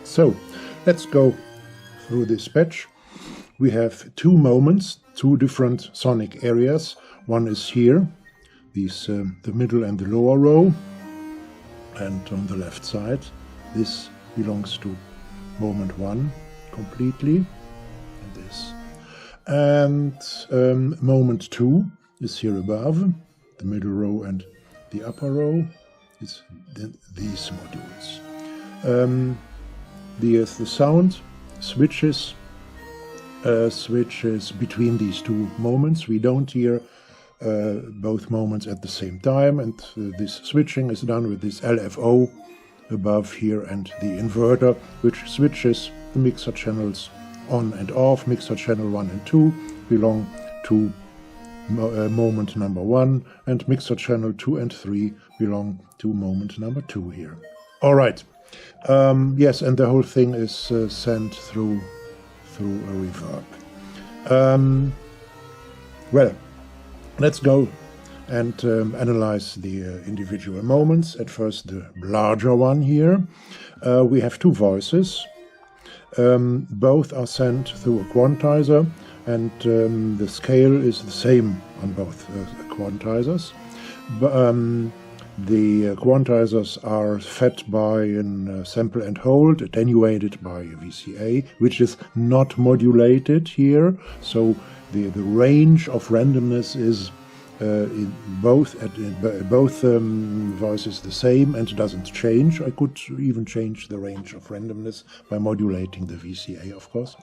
So let's go through this patch. We have two moments, two different sonic areas. One is here, the middle and the lower row, and on the left side this belongs to moment 1 completely, and this. And moment 2 is here above, the middle row and the upper row is these modules. The sound switches between these two moments. We don't hear both moments at the same time, and this switching is done with this LFO above here and the inverter, which switches the mixer channels on and off. Mixer channel 1 and 2 belong to moment number 1, and mixer channel 2 and 3 belong to moment number 2 here. All right. Yes, and the whole thing is sent through a reverb. Well, let's go and analyze the individual moments. At first, the larger one here. We have two voices. Both are sent through a quantizer, and the scale is the same on both quantizers. The quantizers are fed by a sample and hold, attenuated by a VCA, which is not modulated here. So the range of randomness is in both voices the same and doesn't change. I could even change the range of randomness by modulating the VCA, of course.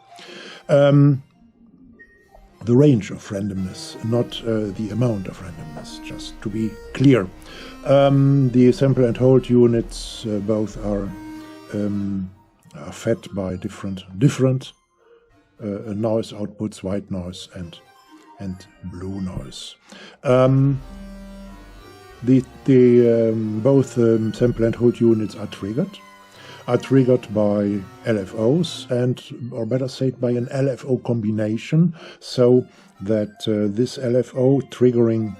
The range of randomness, not the amount of randomness, just to be clear. The sample and hold units both are fed by different noise outputs, white noise and blue noise. Both sample and hold units are triggered by LFOs, or better said, by an LFO combination, so that this LFO triggering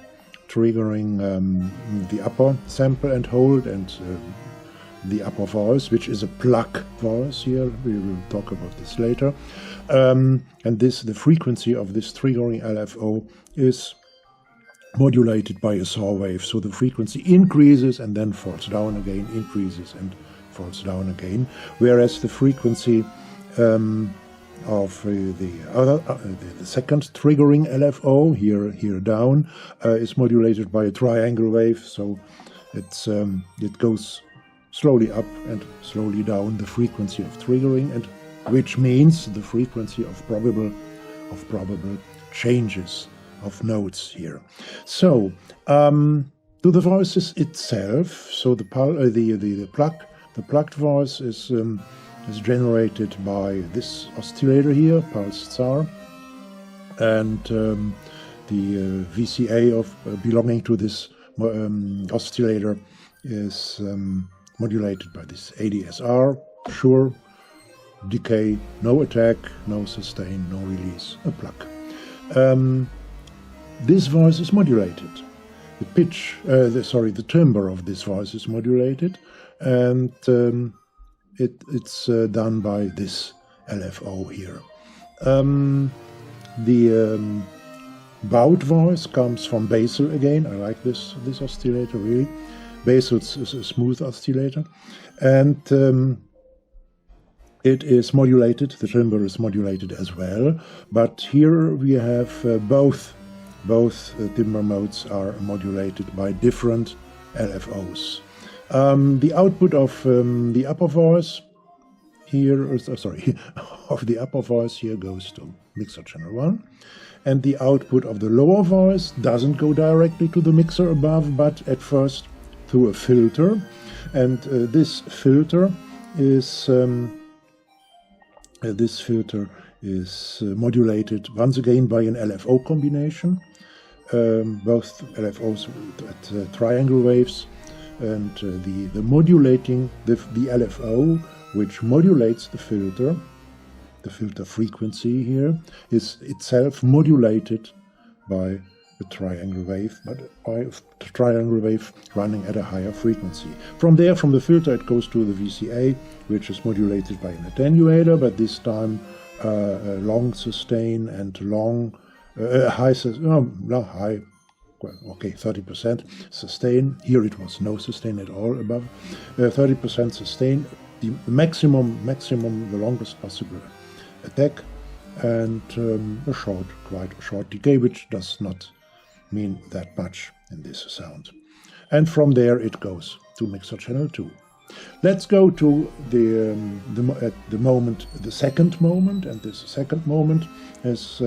the upper sample and hold and the upper voice, which is a plug voice here. We will talk about this later. And the frequency of this triggering LFO is modulated by a saw wave. So the frequency increases and then falls down again, increases and falls down again. Whereas the frequency of the second triggering LFO here down is modulated by a triangle wave. So it goes slowly up and slowly down, the frequency of triggering, and which means the frequency of probable changes of notes here. So to the voices itself, so the plugged voice is generated by this oscillator here, pulse SAR, and the VCA belonging to this oscillator is modulated by this ADSR, sure, decay, no attack, no sustain, no release, a plug. This voice is modulated. The pitch, the timbre of this voice is modulated, and it's done by this LFO here. The bowed voice comes from basal again. I like this oscillator really. Basal is a smooth oscillator, and it is modulated. The timbre is modulated as well, but here we have both timbre modes are modulated by different LFOs. The output of the upper voice here, of the upper voice here goes to mixer channel 1, and the output of the lower voice doesn't go directly to the mixer above, but at first through a filter, and this filter is modulated once again by an LFO combination. Both LFOs at triangle waves, and the LFO which modulates the filter frequency here is itself modulated by a triangle wave, but a triangle wave running at a higher frequency. From there, from the filter, it goes to the VCA, which is modulated by an attenuator, but this time long sustain and long high, well, okay, 30% sustain. Here it was no sustain at all, above 30% sustain, the maximum, the longest possible attack, and quite a short decay, which does not mean that much in this sound. And from there it goes to mixer channel 2. Let's go to the moment, the second moment, and this second moment is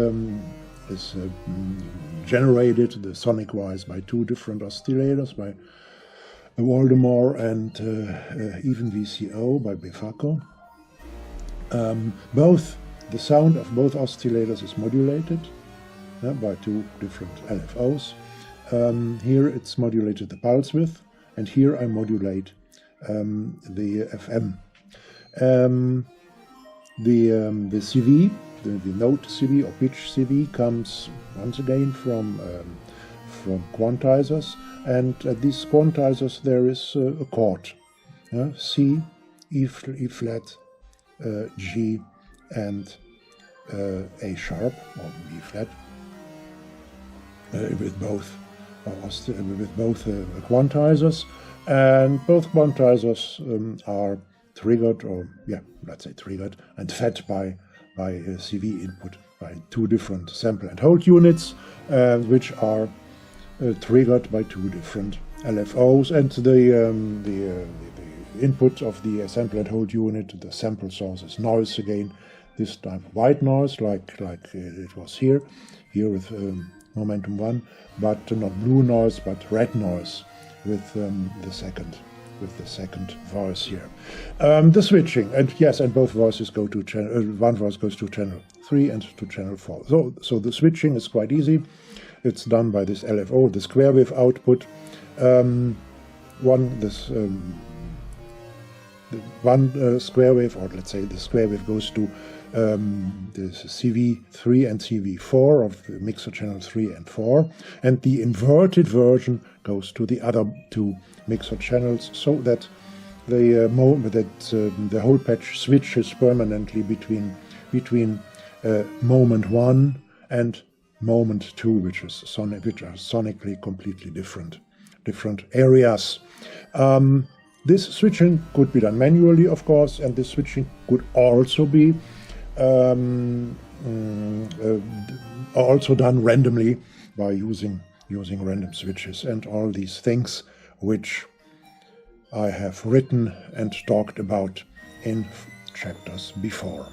generated the sonic-wise by two different oscillators, by Waldemar and even VCO by Befaco. The sound of both oscillators is modulated by two different LFOs. Here it's modulated the pulse width, and here I modulate the FM. The CV, the note CV or pitch CV, comes once again from quantizers, and at these quantizers there is a chord, C, E flat, G, and A sharp or B flat, with both quantizers, and both quantizers are triggered, or let's say triggered and fed by CV input by two different sample and hold units, which are triggered by two different LFOs, and the input of the sample and hold unit, the sample source, is noise again, this time white noise, like it was here with momentum 1, but not blue noise, but red noise with the second voice here. The switching, and both voices go to channel, one voice goes to channel 3 and to channel 4. So the switching is quite easy. It's done by this LFO, the square wave output. One square wave, or let's say the square wave, goes to the CV3 and CV4 of the mixer channel 3 and 4, and the inverted version goes to the other two mixer channels, so that the whole patch switches permanently between moment 1 and moment 2, which are sonically completely different areas. This switching could be done manually, of course, and this switching could also be also done randomly by using random switches and all these things which I have written and talked about in chapters before.